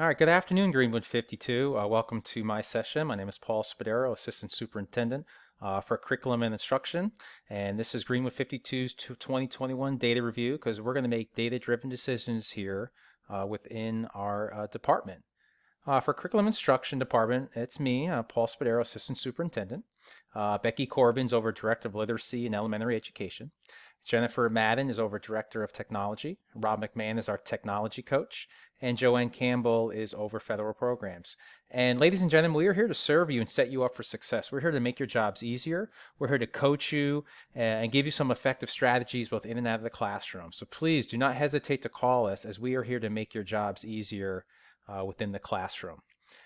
All right, good afternoon, Greenwood 52. Welcome to my session. My name is Paul Spadaro, Assistant Superintendent for Curriculum and Instruction. And this is Greenwood 52's 2021 data review because we're going to make data-driven decisions here within our department. For Curriculum Instruction Department, it's me, Paul Spadaro, Assistant Superintendent. Becky Corbin's over Director of Literacy and Elementary Education. Jennifer Madden is over Director of Technology. Rob McMahon is our Technology Coach. And Joanne Campbell is over Federal Programs. And ladies and gentlemen, we are here to serve you and set you up for success. We're here to make your jobs easier. We're here to coach you and give you some effective strategies both in and out of the classroom. So please do not hesitate to call us, as we are here to make your jobs easier within the classroom.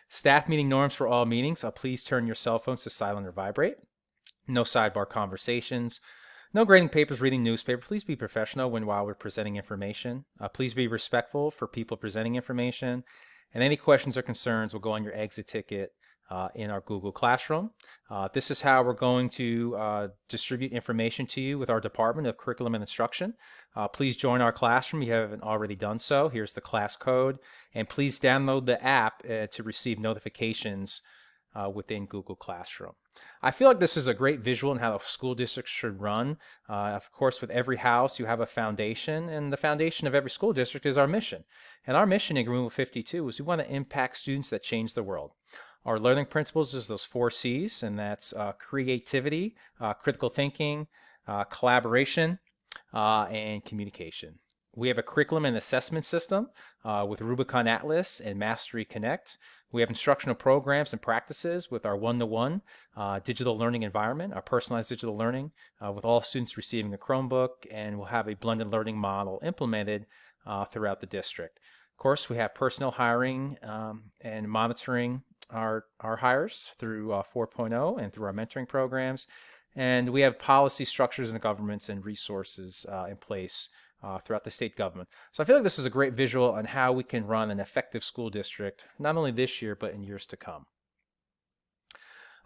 Staff meeting norms for all meetings. Please turn your cell phones to silent or vibrate. No sidebar conversations. No grading papers, reading newspaper. Please be professional while we're presenting information. Please be respectful for people presenting information. And any questions or concerns will go on your exit ticket in our Google Classroom. This is how we're going to distribute information to you with our Department of Curriculum and Instruction. Please join our classroom if you haven't already done so. Here's the class code. And please download the app to receive notifications within Google Classroom. I feel like this is a great visual in how a school district should run. Of course, with every house, you have a foundation, and the foundation of every school district is our mission. And our mission in Greenwood 52 is we want to impact students that change the world. Our learning principles is those 4 C's, and that's creativity, critical thinking, collaboration, and communication. We have a curriculum and assessment system with Rubicon Atlas and Mastery Connect. We have instructional programs and practices with our one-to-one digital learning environment, our personalized digital learning with all students receiving a Chromebook, and we'll have a blended learning model implemented throughout the district. Of course, we have personnel hiring and monitoring our hires through 4.0 and through our mentoring programs. And we have policy structures in the governments and resources in place throughout the state government. So I feel like this is a great visual on how we can run an effective school district, not only this year, but in years to come.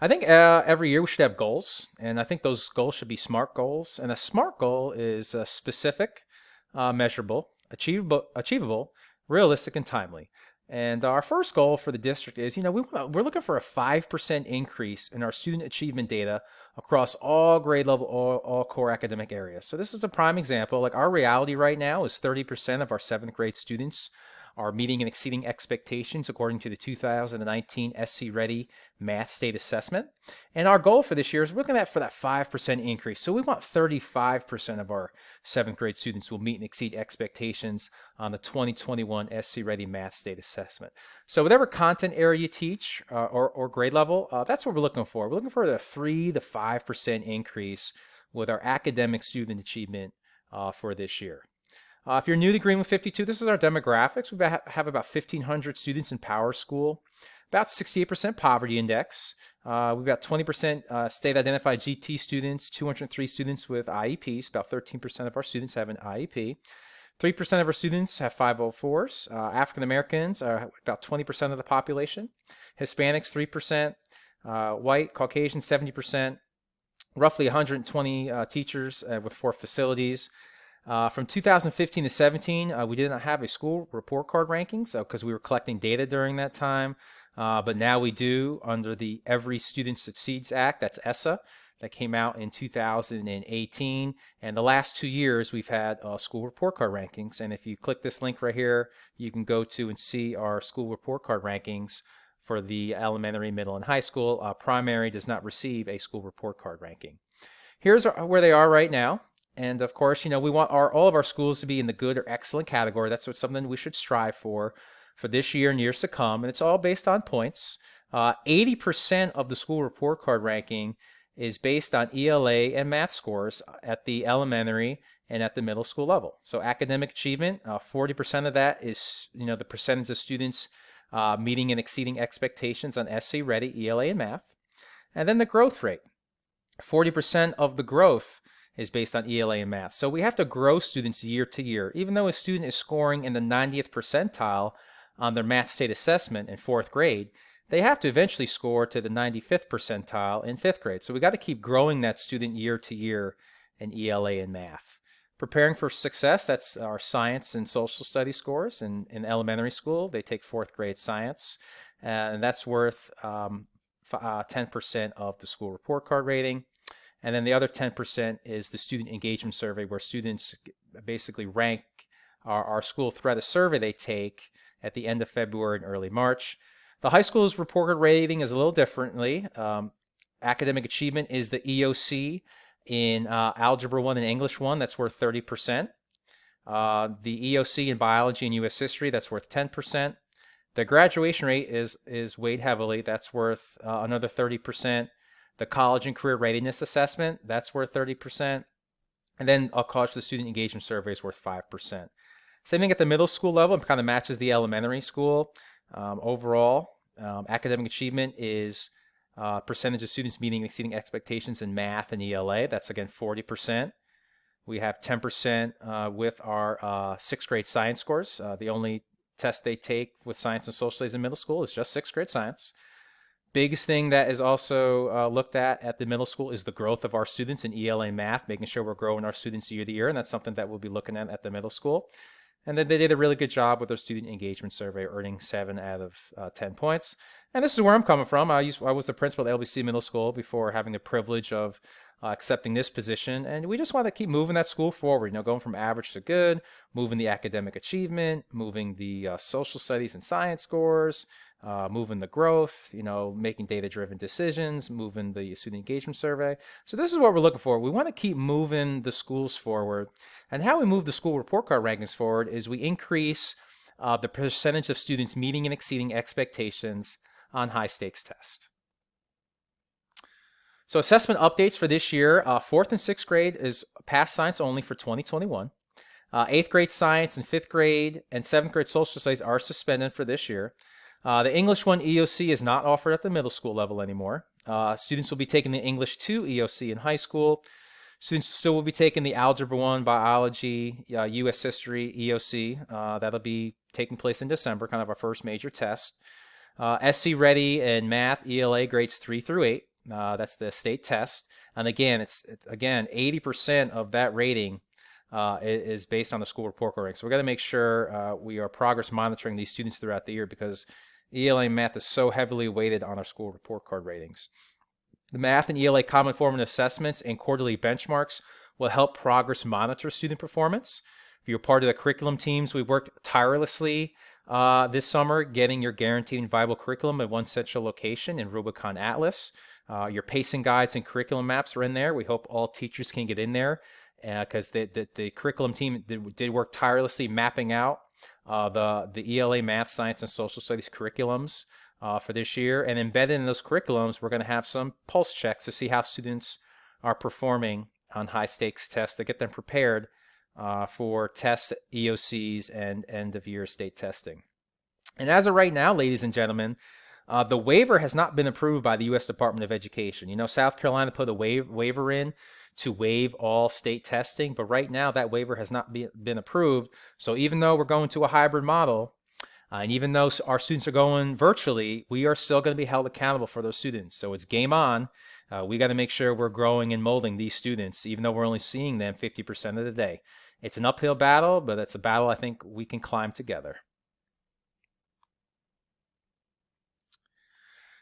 I think every year we should have goals, and I think those goals should be SMART goals. And a SMART goal is specific, measurable, achievable, realistic, and timely. And our first goal for the district is, we're looking for a 5% increase in our student achievement data across all grade level, all core academic areas. So this is a prime example. Like, our reality right now is 30% of our 7th grade students are meeting and exceeding expectations according to the 2019 SC Ready Math State Assessment. And our goal for this year is we're looking for that 5% increase. So we want 35% of our 7th grade students will meet and exceed expectations on the 2021 SC Ready Math State Assessment. So whatever content area you teach or grade level, that's what we're looking for. We're looking for the 3 to 5% increase with our academic student achievement for this year. If you're new to Greenwood 52, this is our demographics. We have about 1,500 students in Power School, about 68% poverty index. We've got 20% state-identified GT students, 203 students with IEPs. About 13% of our students have an IEP. 3% of our students have 504s. African Americans are about 20% of the population. Hispanics, 3%. White, Caucasian, 70%. Roughly 120 teachers with 4 facilities. From 2015 to 17, we did not have a school report card rankings because we were collecting data during that time. But now we do under the Every Student Succeeds Act, that's ESSA, that came out in 2018. And the last 2 years, we've had school report card rankings. And if you click this link right here, you can go to and see our school report card rankings for the elementary, middle, and high school. Primary does not receive a school report card ranking. Here's where they are right now. And of course, we want all of our schools to be in the good or excellent category. That's something we should strive for this year and years to come. And it's all based on points. 80% of the school report card ranking is based on ELA and math scores at the elementary and at the middle school level. So academic achievement, 40% of that is, the percentage of students meeting and exceeding expectations on SC Ready, ELA, and math. And then the growth rate, 40% of the growth is based on ELA and math. So we have to grow students year to year. Even though a student is scoring in the 90th percentile on their math state assessment in 4th grade, they have to eventually score to the 95th percentile in 5th grade. So we got to keep growing that student year to year in ELA and math. Preparing for success, that's our science and social studies scores. In elementary school, they take fourth grade science, and that's worth 10% of the school report card rating. And then the other 10% is the student engagement survey, where students basically rank our school throughout a survey they take at the end of February and early March. The high school's report card rating is a little differently. Academic achievement is the EOC in Algebra 1 and English 1, that's worth 30%. The EOC in Biology and U.S. History, that's worth 10%. The graduation rate is weighed heavily, that's worth another 30%. The College and Career Readiness Assessment, that's worth 30%. And then our College to the Student Engagement Survey is worth 5%. Same thing at the middle school level, it kind of matches the elementary school. Overall, academic achievement is percentage of students meeting and exceeding expectations in math and ELA. That's again 40%. We have 10% with our sixth grade science scores. The only test they take with science and social studies in middle school is just sixth grade science. Biggest thing that is also looked at the middle school is the growth of our students in ELA math, making sure we're growing our students year to year, and that's something that we'll be looking at the middle school. And then they did a really good job with their student engagement survey, earning 7 out of 10 points. And this is where I'm coming from. I was the principal at LBC Middle School before having the privilege of accepting this position. And we just want to keep moving that school forward, going from average to good, moving the academic achievement, moving the social studies and science scores, moving the growth, making data-driven decisions, moving the student engagement survey. So this is what we're looking for. We want to keep moving the schools forward. And how we move the school report card rankings forward is we increase the percentage of students meeting and exceeding expectations on high-stakes tests. So assessment updates for this year, 4th and 6th grade is past science only for 2021. 8th grade science and 5th grade and 7th grade social studies are suspended for this year. The English 1 EOC is not offered at the middle school level anymore. Students will be taking the English 2 EOC in high school. Students still will be taking the Algebra 1, Biology, U.S. History EOC. That'll be taking place in December, kind of our first major test. SC Ready and Math ELA grades 3 through 8. That's the state test. And again, it's 80% of that rating is based on the school report card rank. So we're going to make sure we are progress monitoring these students throughout the year, because ELA and math is so heavily weighted on our school report card ratings. The math and ELA common formative assessments and quarterly benchmarks will help progress monitor student performance. If you're part of the curriculum teams, we worked tirelessly this summer getting your guaranteed and viable curriculum at one central location in Rubicon Atlas. Your pacing guides and curriculum maps are in there. We hope all teachers can get in there, because the curriculum team did work tirelessly mapping out the ELA math, science, and social studies curriculums for this year. And embedded in those curriculums, we're going to have some pulse checks to see how students are performing on high-stakes tests to get them prepared for tests, EOCs, and end-of-year state testing. And as of right now, ladies and gentlemen, the waiver has not been approved by the U.S. Department of Education. South Carolina put a waiver in to waive all state testing, but right now that waiver has not been approved. So even though we're going to a hybrid model, and even though our students are going virtually, we are still going to be held accountable for those students. So it's game on. We got to make sure we're growing and molding these students, even though we're only seeing them 50% of the day. It's an uphill battle, but it's a battle I think we can climb together.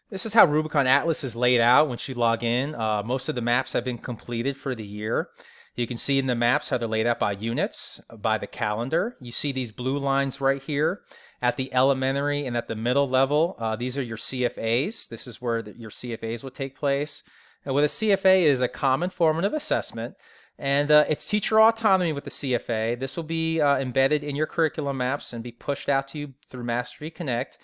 This is how Rubicon Atlas is laid out once you log in. Most of the maps have been completed for the year. You can see in the maps how they're laid out by units, by the calendar. You see these blue lines right here at the elementary and at the middle level. These are your CFAs. This is where your CFAs will take place. And what a CFA is, a common formative assessment, and it's teacher autonomy with the CFA. This will be embedded in your curriculum maps and be pushed out to you through Mastery Connect.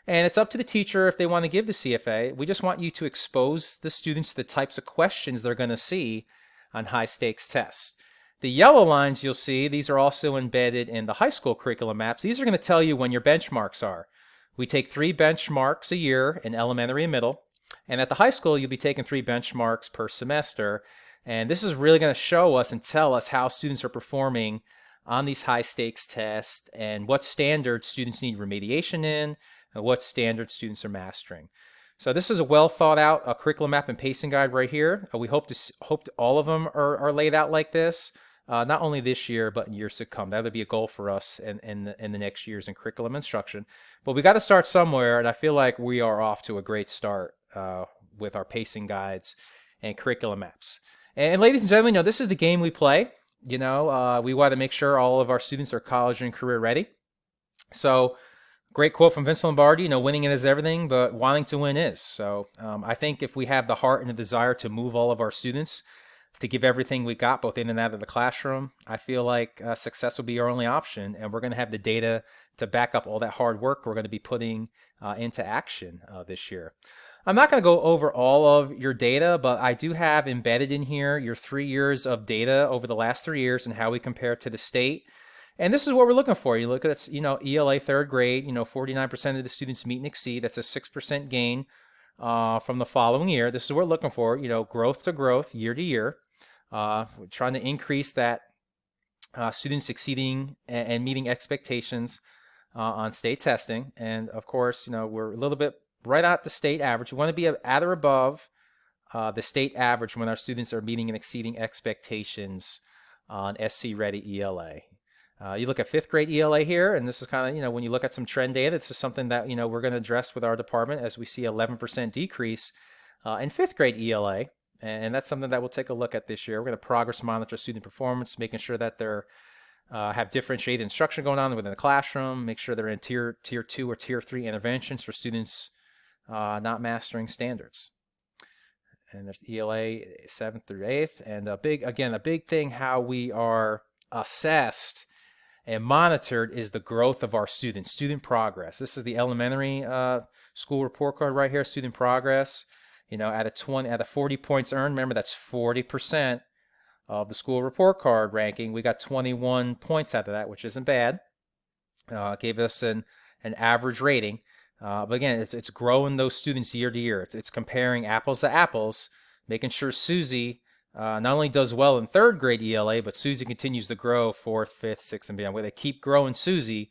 And it's up to the teacher if they want to give the CFA. We just want you to expose the students to the types of questions they're going to see on high-stakes tests. The yellow lines you'll see, these are also embedded in the high school curriculum maps. These are going to tell you when your benchmarks are. We take 3 benchmarks a year in elementary and middle. And at the high school, you'll be taking 3 benchmarks per semester. And this is really going to show us and tell us how students are performing on these high-stakes tests and what standards students need remediation in, and what standard students are mastering. So this is a well thought out curriculum map and pacing guide right here. We hope all of them are laid out like this. not only this year, but in years to come. That would be a goal for us in the next years in curriculum instruction. But we got to start somewhere, and I feel like we are off to a great start with our pacing guides and curriculum maps. And ladies and gentlemen, this is the game we play. We want to make sure all of our students are college and career ready. So, great quote from Vince Lombardi, winning it is everything, but wanting to win is. So I think if we have the heart and the desire to move all of our students, to give everything we got, both in and out of the classroom, I feel like success will be our only option, and we're going to have the data to back up all that hard work we're going to be putting into action this year. I'm not going to go over all of your data, but I do have embedded in here your 3 years of data over the last 3 years and how we compare to the state. And this is what we're looking for. You look at, ELA third grade, 49% of the students meet and exceed. That's a 6% gain from the following year. This is what we're looking for, growth to growth, year to year. We're trying to increase that students exceeding and meeting expectations on state testing. And of course, we're a little bit right at the state average. We want to be at or above the state average when our students are meeting and exceeding expectations on SC Ready ELA. You look at fifth grade ELA here, and this is kind of, when you look at some trend data, this is something that, we're going to address with our department as we see 11% decrease in fifth grade ELA. And that's something that we'll take a look at this year. We're going to progress monitor student performance, making sure that they're have differentiated instruction going on within the classroom, make sure they're in tier 2 or tier 3 interventions for students not mastering standards. And there's ELA 7th through 8th. And a big thing how we are assessed and monitored is the growth of our students, student progress. This is the elementary school report card right here, student progress. At a 40 points earned, remember that's 40% of the school report card ranking. We got 21 points out of that, which isn't bad. Gave us an average rating. But again, it's growing those students year to year. It's comparing apples to apples, making sure Susie not only does well in third grade ELA, but Susie continues to grow 4th, 5th, 6th, and beyond. Where they keep growing Susie,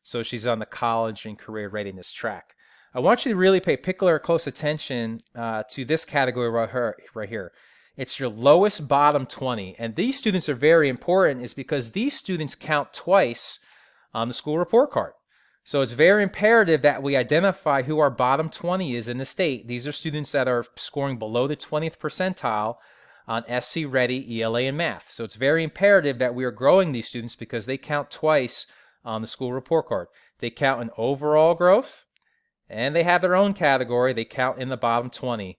so she's on the college and career readiness track. I want you to really pay particular close attention to this category right here. It's your lowest bottom 20. And these students are very important is because these students count twice on the school report card. So it's very imperative that we identify who our bottom 20 is in the state. These are students that are scoring below the 20th percentile on SC Ready, ELA, and Math. So it's very imperative that we are growing these students because they count twice on the school report card. They count in overall growth, and they have their own category. They count in the bottom 20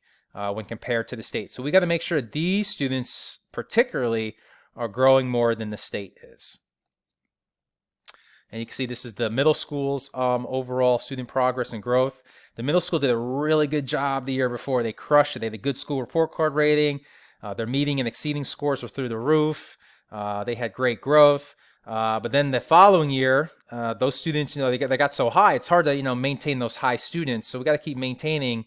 when compared to the state. So we got to make sure these students particularly are growing more than the state is. And you can see this is the middle school's overall student progress and growth. The middle school did a really good job the year before. They crushed it. They had a good school report card rating. Their meeting and exceeding scores were through the roof. They had great growth. But then the following year, those students, they got so high, it's hard to, maintain those high students. So we got to keep maintaining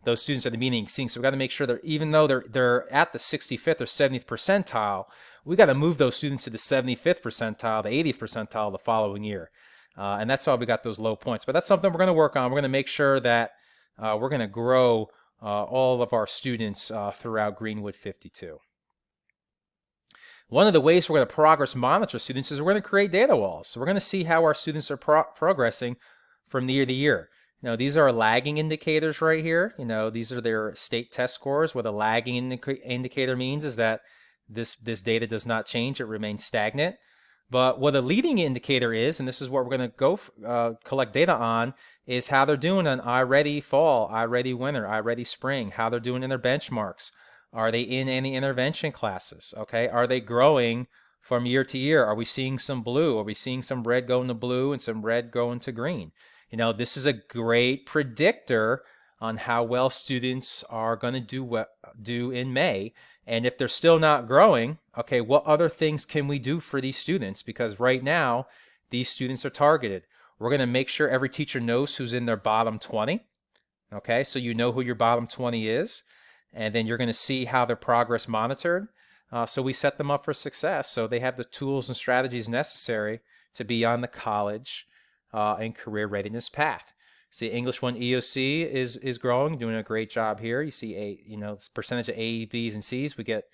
those students at the meeting and exceeding. So we got to make sure that even though they're at the 65th or 70th percentile, we got to move those students to the 75th percentile, the 80th percentile the following year. And that's why we got those low points. But that's something we're going to work on. We're going to make sure that we're going to grow all of our students throughout Greenwood 52. One of the ways we're going to progress monitor students is we're going to create data walls. So we're going to see how our students are progressing from year to year. These are lagging indicators right here. These are their state test scores. What a lagging indicator means is that this data does not change. It remains stagnant. But what a leading indicator is, and this is what we're going to go collect data on, is how they're doing on iReady Fall, iReady Winter, iReady Spring, how they're doing in their benchmarks. Are they in any intervention classes? Okay, are they growing from year to year? Are we seeing some blue? Are we seeing some red going to blue and some red going to green? This is a great predictor on how well students are going to do in May. And if they're still not growing, okay, what other things can we do for these students? Because right now, these students are targeted. We're going to make sure every teacher knows who's in their bottom 20. Okay, so you know who your bottom 20 is. And then you're going to see how their progress monitored. So we set them up for success. So they have the tools and strategies necessary to be on the college and career readiness path. See, English 1 EOC is growing, doing a great job here. You see, this percentage of A, B's, and C's. We get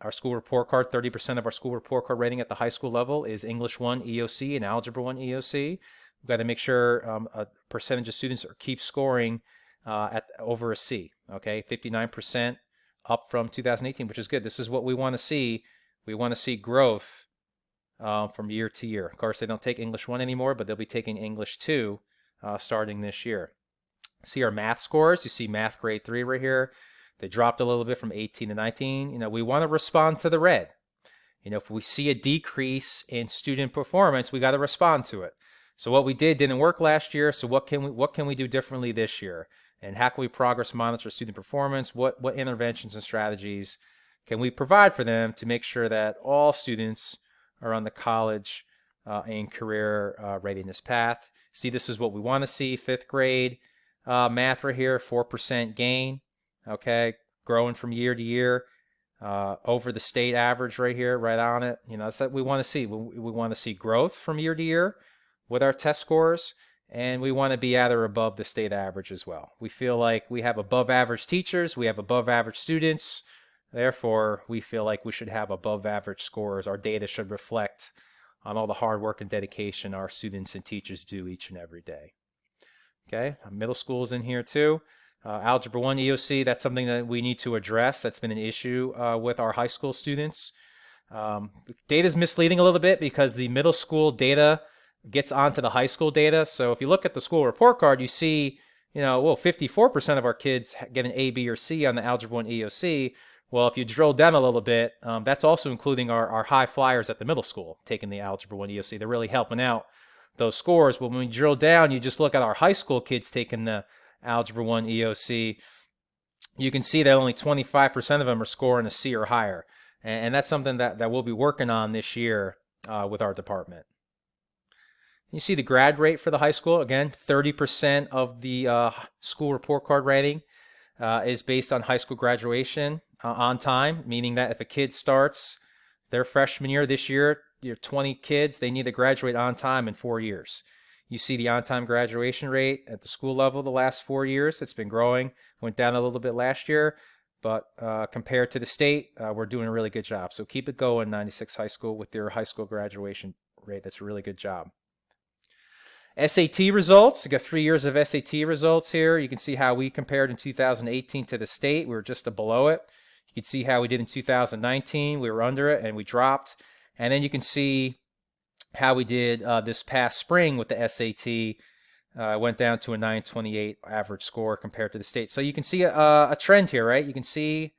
Our school report card, 30% of our school report card rating at the high school level is English 1 EOC and Algebra 1 EOC. We've got to make sure a percentage of students keep scoring at over a C. Okay, 59% up from 2018, which is good. This is what we want to see. We want to see growth from year to year. Of course, they don't take English 1 anymore, but they'll be taking English 2 starting this year. See our math scores. You see math grade 3 right here. They dropped a little bit from 18 to 19. You know, we want to respond to the red. You know, if we see a decrease in student performance, we got to respond to it. So what we didn't work last year. So what can we do differently this year? And how can we progress monitor student performance? What interventions and strategies can we provide for them to make sure that all students are on the college and career readiness path? See, this is what we want to see. 5th grade math right here, 4% gain. Okay, growing from year to year, over the state average right here, right on it. You know, that's what we want to see. We want to see growth from year to year with our test scores, and we want to be at or above the state average as well. We feel like we have above average teachers, we have above average students, therefore we feel like we should have above average scores. Our data should reflect on all the hard work and dedication our students and teachers do each and every day. Okay, middle school is in here too. Algebra 1 EOC, that's something that we need to address. That's been an issue with our high school students. Data is misleading a little bit because the middle school data gets onto the high school data. So if you look at the school report card, you see, you know, well, 54% of our kids get an A, B, or C on the Algebra 1 EOC. Well, if you drill down a little bit, that's also including our high flyers at the middle school taking the Algebra 1 EOC. They're really helping out those scores. But when we drill down, you just look at our high school kids taking the Algebra 1 EOC, you can see that only 25% of them are scoring a C or higher. And that's something that we'll be working on this year with our department. You see the grad rate for the high school. Again, 30% of the school report card rating is based on high school graduation on time, meaning that if a kid starts their freshman year this year, 20 kids, they need to graduate on time in 4 years. You see the on-time graduation rate at the school level the last 4 years. It's been growing. Went down a little bit last year, but compared to the state, we're doing a really good job. So keep it going, 96 High School, with their high school graduation rate. That's a really good job. SAT results. We got 3 years of SAT results here. You can see how we compared in 2018 to the state. We were just below it. You can see how we did in 2019. We were under it and we dropped. And then you can see how we did this past spring with the SAT. Went down to a 928 average score compared to the state. So you can see a trend here, right? You can see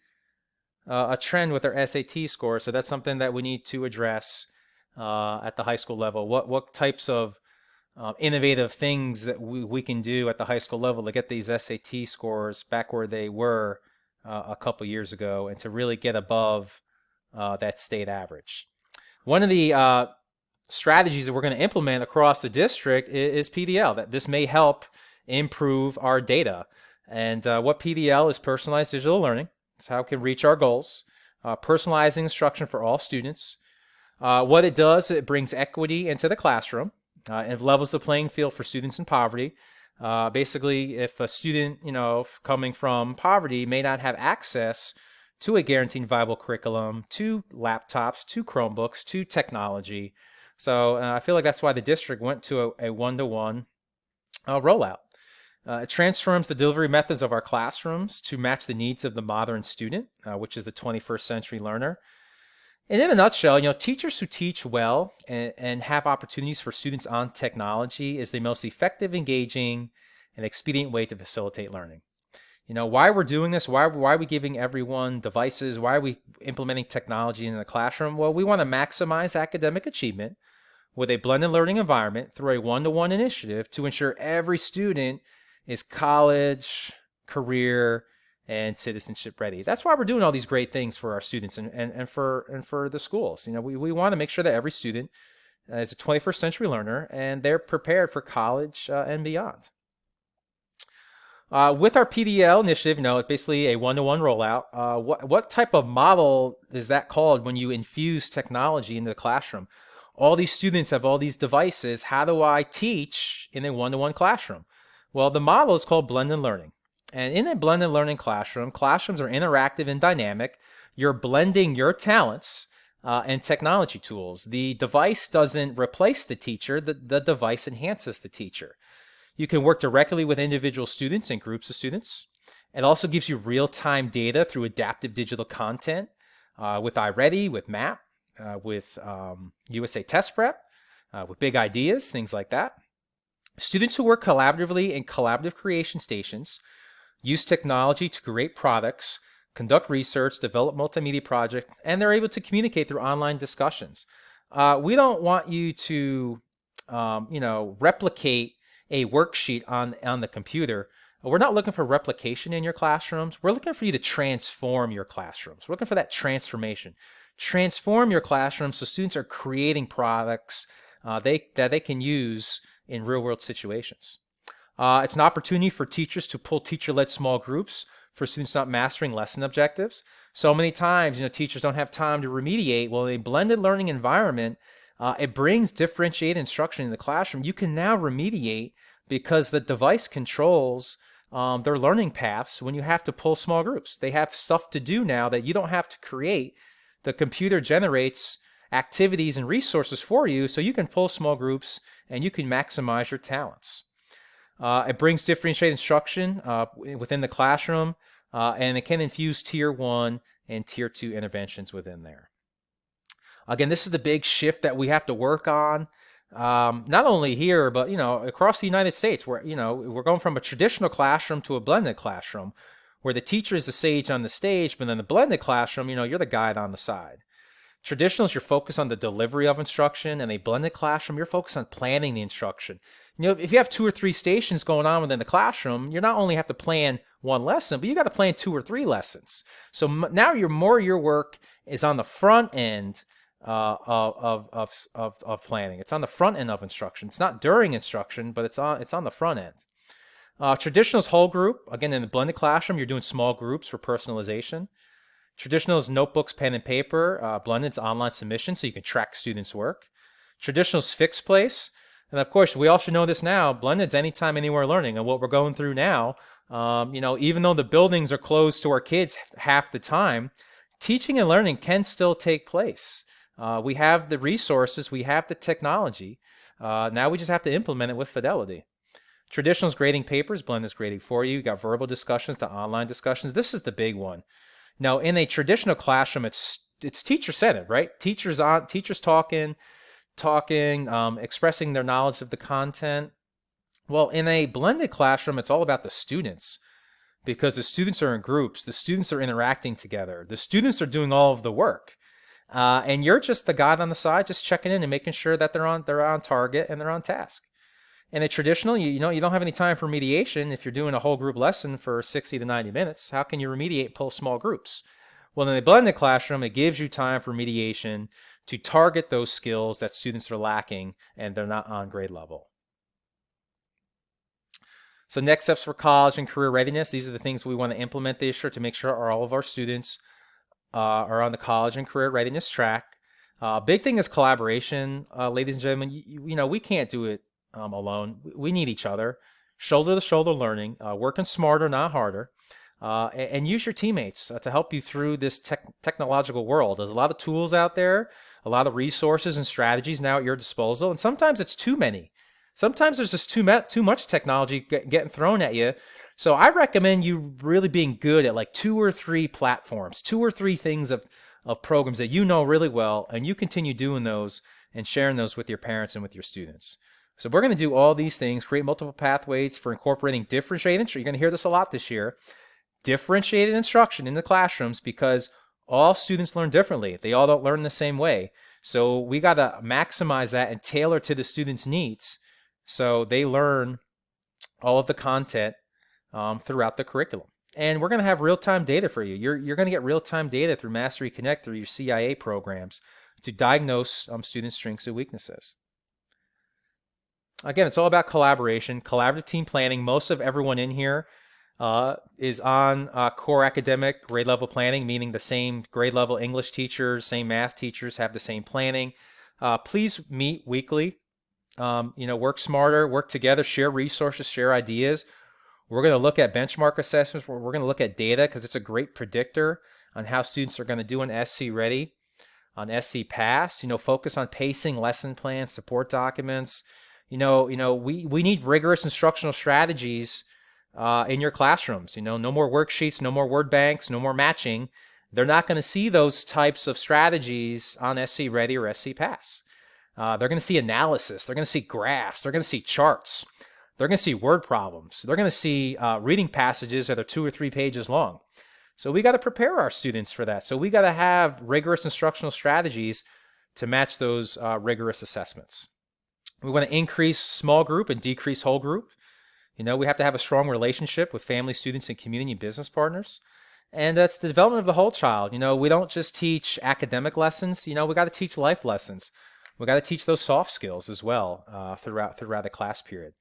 a trend with our SAT score. So that's something that we need to address at the high school level. What types of innovative things that we can do at the high school level to get these SAT scores back where they were a couple years ago and to really get above that state average. One of the strategies that we're going to implement across the district is PDL. That this may help improve our data. And what PDL is personalized digital learning. It's how it can reach our goals. Personalizing instruction for all students. What it does, it brings equity into the classroom. It levels the playing field for students in poverty. Basically, if a student, coming from poverty may not have access to a guaranteed viable curriculum, to laptops, to Chromebooks, to technology. So I feel like that's why the district went to a one-to-one rollout. It transforms the delivery methods of our classrooms to match the needs of the modern student, which is the 21st century learner. And in a nutshell, teachers who teach well and have opportunities for students on technology is the most effective, engaging, and expedient way to facilitate learning. Why we're doing this, why are we giving everyone devices, why are we implementing technology in the classroom? Well, we want to maximize academic achievement with a blended learning environment through a one-to-one initiative to ensure every student is college, career, and citizenship ready. That's why we're doing all these great things for our students and for the schools. We want to make sure that every student is a 21st century learner and they're prepared for college and beyond. With our PDL initiative, it's basically a one-to-one rollout. What type of model is that called when you infuse technology into the classroom? All these students have all these devices. How do I teach in a one-to-one classroom? Well, the model is called blended learning. And in a blended learning classroom, classrooms are interactive and dynamic, You're blending your talents and technology tools. The device doesn't replace the teacher, the device enhances the teacher. You can work directly with individual students and groups of students. It also gives you real-time data through adaptive digital content with iReady, with MAP, with USA Test Prep, with Big Ideas, things like that. Students who work collaboratively in collaborative creation stations use technology to create products, conduct research, develop multimedia projects, and they're able to communicate through online discussions. We don't want you to, replicate a worksheet on the computer. We're not looking for replication in your classrooms. We're looking for you to transform your classrooms. We're looking for that transformation. Transform your classrooms so students are creating products that they can use in real-world situations. It's an opportunity for teachers to pull teacher-led small groups for students not mastering lesson objectives. So many times, teachers don't have time to remediate. Well, in a blended learning environment, it brings differentiated instruction in the classroom. You can now remediate because the device controls their learning paths when you have to pull small groups. They have stuff to do now that you don't have to create. The computer generates activities and resources for you so you can pull small groups and you can maximize your talents. It brings differentiated instruction within the classroom, and it can infuse Tier 1 and Tier 2 interventions within there. Again, this is the big shift that we have to work on, not only here, but across the United States, where we're going from a traditional classroom to a blended classroom, where the teacher is the sage on the stage, but then the blended classroom, you're the guide on the side. Traditional is your focus on the delivery of instruction, and a blended classroom, you're focused on planning the instruction. If you have 2 or 3 stations going on within the classroom, you not only have to plan one lesson, but you got to plan 2 or 3 lessons. So now your work is on the front end of planning. It's on the front end of instruction. It's not during instruction, but it's on the front end. Traditional is whole group. Again, in the blended classroom, you're doing small groups for personalization. Traditional is notebooks, pen, and paper. Blended is online submission, so you can track students' work. Traditional is fixed place. And of course, we all should know this now, blended's anytime, anywhere learning. And what we're going through now, even though the buildings are closed to our kids half the time, teaching and learning can still take place. We have the resources, we have the technology. Now we just have to implement it with fidelity. Traditional is grading papers, blended is grading for you. You got verbal discussions to online discussions. This is the big one. Now, in a traditional classroom, it's teacher-centered, right? Teachers talking, expressing their knowledge of the content. Well, in a blended classroom, it's all about the students, because the students are in groups, the students are interacting together, the students are doing all of the work, and you're just the guide on the side, just checking in and making sure that they're on target and they're on task. In a traditional, you don't have any time for remediation. If you're doing a whole group lesson for 60 to 90 minutes, how can you remediate and pull small groups? Well, in a blended classroom, it gives you time for remediation to target those skills that students are lacking and they're not on grade level. So next steps for college and career readiness. These are the things we want to implement this year to make sure all of our students are on the college and career readiness track. Big thing is collaboration, ladies and gentlemen. We can't do it alone. We need each other. Shoulder to shoulder learning, working smarter, not harder. And use your teammates to help you through this technological world. There's a lot of tools out there, a lot of resources and strategies now at your disposal, and sometimes it's too many. Sometimes there's just too much technology getting thrown at you. So I recommend you really being good at like 2 or 3 platforms, 2 or 3 things of programs that you know really well, and you continue doing those and sharing those with your parents and with your students. So we're going to do all these things, create multiple pathways for incorporating differentiated instruction. You're going to hear this a lot this year. Differentiated instruction in the classrooms, because all students learn differently. They all don't learn the same way. So we got to maximize that and tailor to the students' needs so they learn all of the content throughout the curriculum. And we're going to have real-time data for you. You're going to get real-time data through Mastery Connect, through your CIA programs, to diagnose students' strengths and weaknesses. Again, it's all about collaboration, collaborative team planning. Most of everyone in here is on core academic grade level planning, meaning the same grade level English teachers, same math teachers have the same planning. Please meet weekly. Work smarter, work together, share resources, share ideas. We're going to look at benchmark assessments. We're going to look at data because it's a great predictor on how students are going to do on SC Ready, on SC Pass. Focus on pacing, lesson plans, support documents. We need rigorous instructional strategies in your classrooms. No more worksheets, no more word banks, no more matching. They're not going to see those types of strategies on SC Ready or SC Pass. They're going to see analysis. They're going to see graphs. They're going to see charts. They're going to see word problems. They're going to see reading passages that are 2 or 3 pages long. So we got to prepare our students for that. So we got to have rigorous instructional strategies to match those rigorous assessments. We want to increase small group and decrease whole group. We have to have a strong relationship with family, students, and community and business partners. And that's the development of the whole child. We don't just teach academic lessons. We got to teach life lessons. We got to teach those soft skills as well throughout the class period.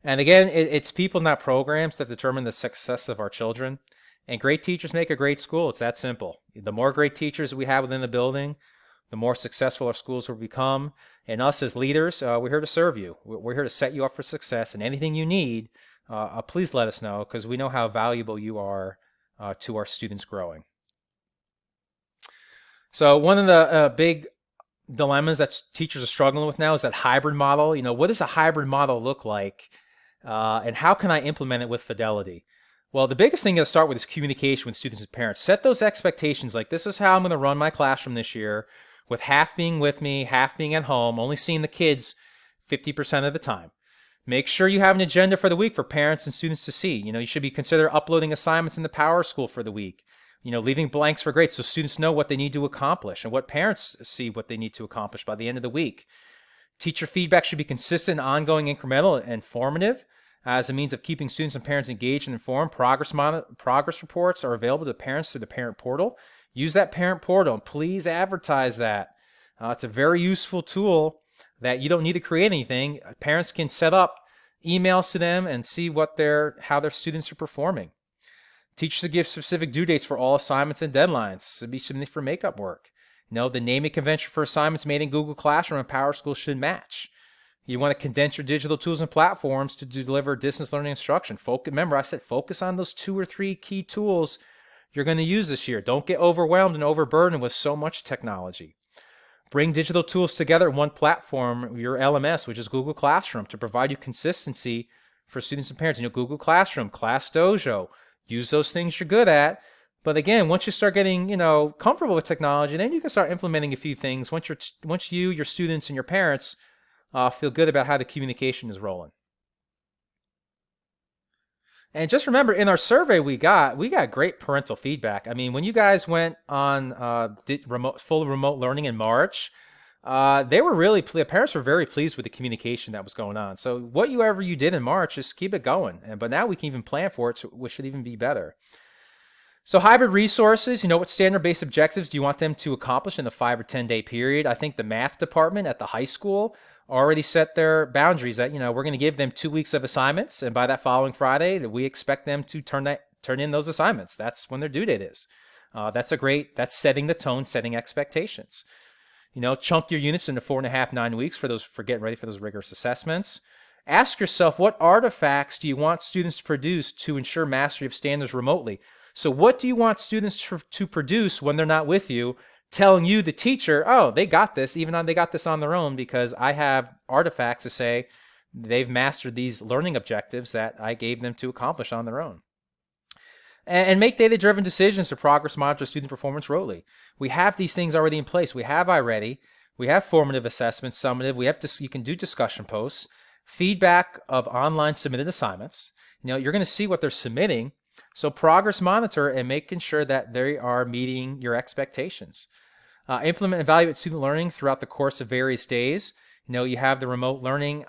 And again, it's people, not programs, that determine the success of our children. And great teachers make a great school. It's that simple. The more great teachers we have within the building, the more successful our schools will become. And us as leaders, we're here to serve you. We're here to set you up for success. And anything you need, please let us know, because we know how valuable you are to our students growing. So one of the big dilemmas that teachers are struggling with now is that hybrid model. What does a hybrid model look like? And how can I implement it with fidelity? Well, the biggest thing to start with is communication with students and parents. Set those expectations, like, this is how I'm going to run my classroom this year, with half being with me, half being at home, only seeing the kids 50% of the time. Make sure you have an agenda for the week for parents and students to see. You should be consider uploading assignments in the Power School for the week. Leaving blanks for grades so students know what they need to accomplish, and what parents see what they need to accomplish by the end of the week. Teacher feedback should be consistent, ongoing, incremental, and informative as a means of keeping students and parents engaged and informed. Progress reports are available to parents through the parent portal. Use that parent portal, and please advertise that. It's a very useful tool that you don't need to create anything. Parents can set up emails to them and see how their students are performing. Teachers should give specific due dates for all assignments and deadlines. Should be submitted for makeup work. The naming convention for assignments made in Google Classroom and Power School should match. You want to condense your digital tools and platforms to deliver distance learning instruction. Remember, I said focus on those 2 or 3 key tools you're going to use this year. Don't get overwhelmed and overburdened with so much technology. Bring digital tools together in one platform, your LMS, which is Google Classroom, to provide you consistency for students and parents. Google Classroom, Class Dojo, use those things you're good at. But again, once you start getting, comfortable with technology, then you can start implementing a few things once you, your students, and your parents feel good about how the communication is rolling. And just remember, in our survey we got great parental feedback. I mean, when you guys went on full remote learning in March, the parents were very pleased with the communication that was going on. So whatever you did in March, just keep it going. But now we can even plan for it, so it should even be better. So hybrid resources, what standard-based objectives do you want them to accomplish in a 5 or 10-day period? I think the math department at the high school already set their boundaries that, we're going to give them 2 weeks of assignments, and by that following Friday, that we expect them to turn in those assignments. That's when their due date is. That's setting the tone, setting expectations. Chunk your units into 4.5, 9 weeks for getting ready for those rigorous assessments. Ask yourself, what artifacts do you want students to produce to ensure mastery of standards remotely? So what do you want students to produce when they're not with you, telling you, the teacher, oh, they got this, even though they got this on their own, because I have artifacts to say they've mastered these learning objectives that I gave them to accomplish on their own. And make data-driven decisions to progress monitor student performance remotely. We have these things already in place. We have iReady. We have formative assessments, summative. You can do discussion posts, feedback of online submitted assignments. You're going to see what they're submitting. So progress monitor and making sure that they are meeting your expectations. Implement and evaluate student learning throughout the course of various days. You have the remote learning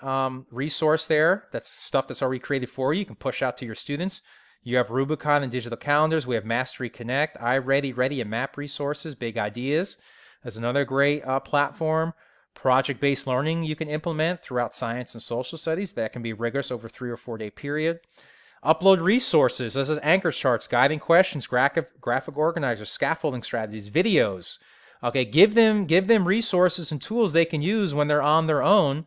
resource there. That's stuff that's already created for you. You can push out to your students. You have Rubicon and digital calendars. We have Mastery Connect, iReady, Ready, and Map resources, Big Ideas. There's another great platform. Project-based learning you can implement throughout science and social studies. That can be rigorous over a 3 or 4 day period. Upload resources. This is anchor charts, guiding questions, graphic organizers, scaffolding strategies, videos. Okay, give them resources and tools they can use when they're on their own,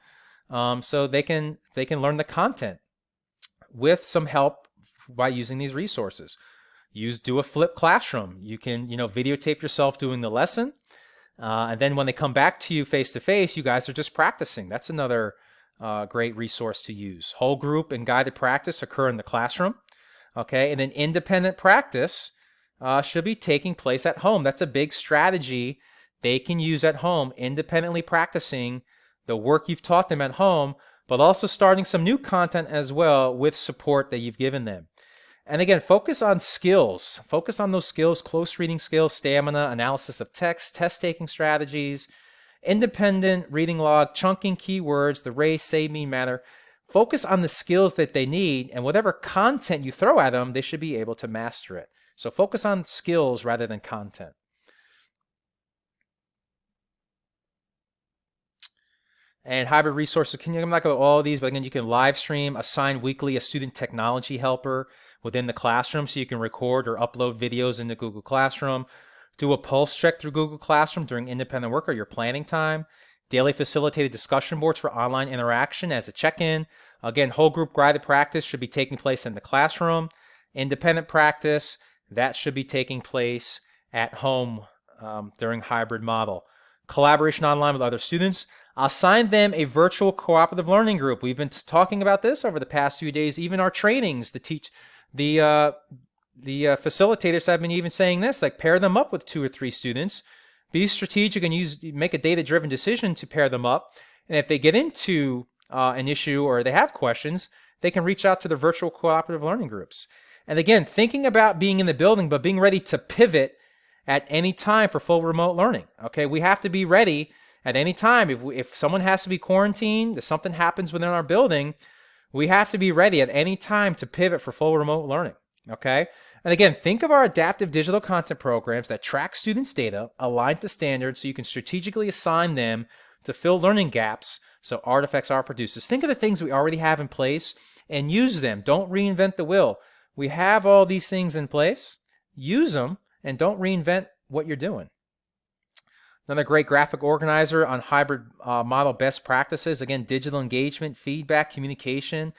so they can learn the content with some help by using these resources. do a flipped classroom. You can, videotape yourself doing the lesson. And then when they come back to you face to face, you guys are just practicing. That's another great resource to use. Whole group and guided practice occur in the classroom. Okay, and then independent practice should be taking place at home. That's a big strategy they can use at home, independently practicing the work you've taught them at home, but also starting some new content as well with support that you've given them. And again, focus on skills. Focus on those skills: close reading skills, stamina, analysis of text, test-taking strategies, independent reading log, chunking keywords, the race, say, mean, matter. Focus on the skills that they need, and whatever content you throw at them, they should be able to master it. So focus on skills rather than content. And hybrid resources, I'm not going to go all of these, but again, you can live stream, assign weekly a student technology helper within the classroom so you can record or upload videos into Google Classroom. Do a pulse check through Google Classroom during independent work or your planning time. Daily facilitated discussion boards for online interaction as a check-in. Again, whole group guided practice should be taking place in the classroom. Independent practice, that should be taking place at home during hybrid model. Collaboration online with other students. Assign them a virtual cooperative learning group. We've been talking about this over the past few days. Even our trainings to teach the facilitators have been even saying this, like pair them up with 2 or 3 students. Be strategic and make a data-driven decision to pair them up. And if they get into an issue or they have questions, they can reach out to the virtual cooperative learning groups. And again, thinking about being in the building, but being ready to pivot at any time for full remote learning. Okay, we have to be ready at any time. If someone has to be quarantined, if something happens within our building, we have to be ready at any time to pivot for full remote learning. Okay, and again, think of our adaptive digital content programs that track students' data, align to standards, so you can strategically assign them to fill learning gaps so artifacts are produced. Think of the things we already have in place and use them. Don't reinvent the wheel. We have all these things in place. Use them and don't reinvent what you're doing. Another great graphic organizer on hybrid model best practices. Again, digital engagement, feedback, communication.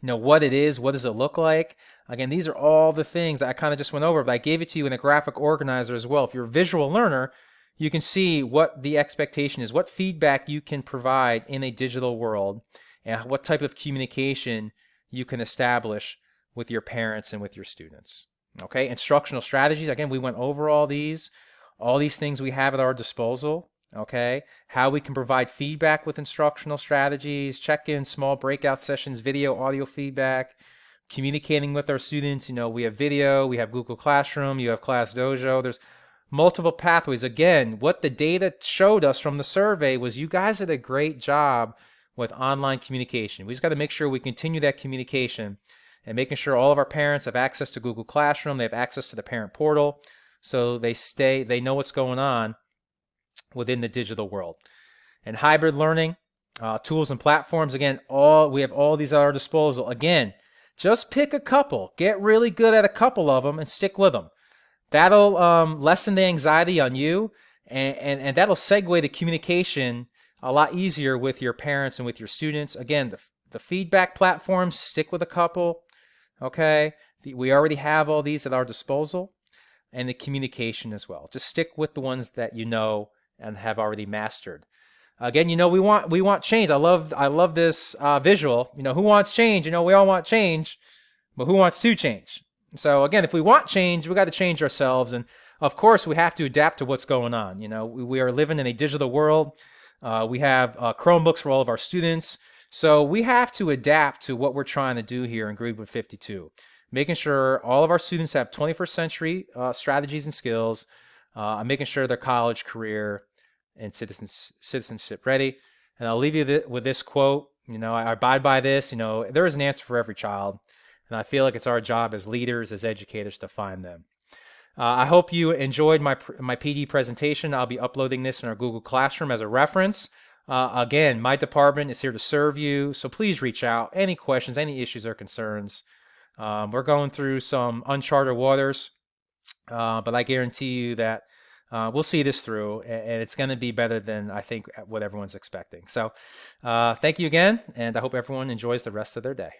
What it is, what does it look like? Again, these are all the things that I kind of just went over, but I gave it to you in a graphic organizer as well. If you're a visual learner, you can see what the expectation is, what feedback you can provide in a digital world, and what type of communication you can establish with your parents and with your students. Okay, instructional strategies. Again, we went over all these things we have at our disposal. Okay, how we can provide feedback with instructional strategies, check-ins, small breakout sessions, video, audio feedback, communicating with our students. We have video, we have Google Classroom, you have Class Dojo. There's multiple pathways. Again, what the data showed us from the survey was you guys did a great job with online communication. We just got to make sure we continue that communication and making sure all of our parents have access to Google Classroom, they have access to the parent portal, so they know what's going on within the digital world. And hybrid learning, tools and platforms, again, we have all these at our disposal. Again, just pick a couple. Get really good at a couple of them and stick with them. That'll lessen the anxiety on you, and that'll segue the communication a lot easier with your parents and with your students. Again, the feedback platforms, stick with a couple. Okay, we already have all these at our disposal, and the communication as well. Just stick with the ones that you know and have already mastered. Again, we want change. I love this visual. Who wants change? We all want change, but who wants to change? So again, if we want change, we got to change ourselves, and of course, we have to adapt to what's going on. We are living in a digital world. We have Chromebooks for all of our students, so we have to adapt to what we're trying to do here in Greenwood 52, making sure all of our students have 21st century strategies and skills, making sure their college, career, and citizenship ready. And I'll leave you with this quote. I abide by this. There is an answer for every child, and I feel like it's our job as leaders, as educators, to find them. I hope you enjoyed my PD presentation. I'll be uploading this in our Google Classroom as a reference. Again, my department is here to serve you, so please reach out. Any questions, any issues or concerns. We're going through some uncharted waters, but I guarantee you that we'll see this through, and it's going to be better than I think what everyone's expecting. So thank you again, and I hope everyone enjoys the rest of their day.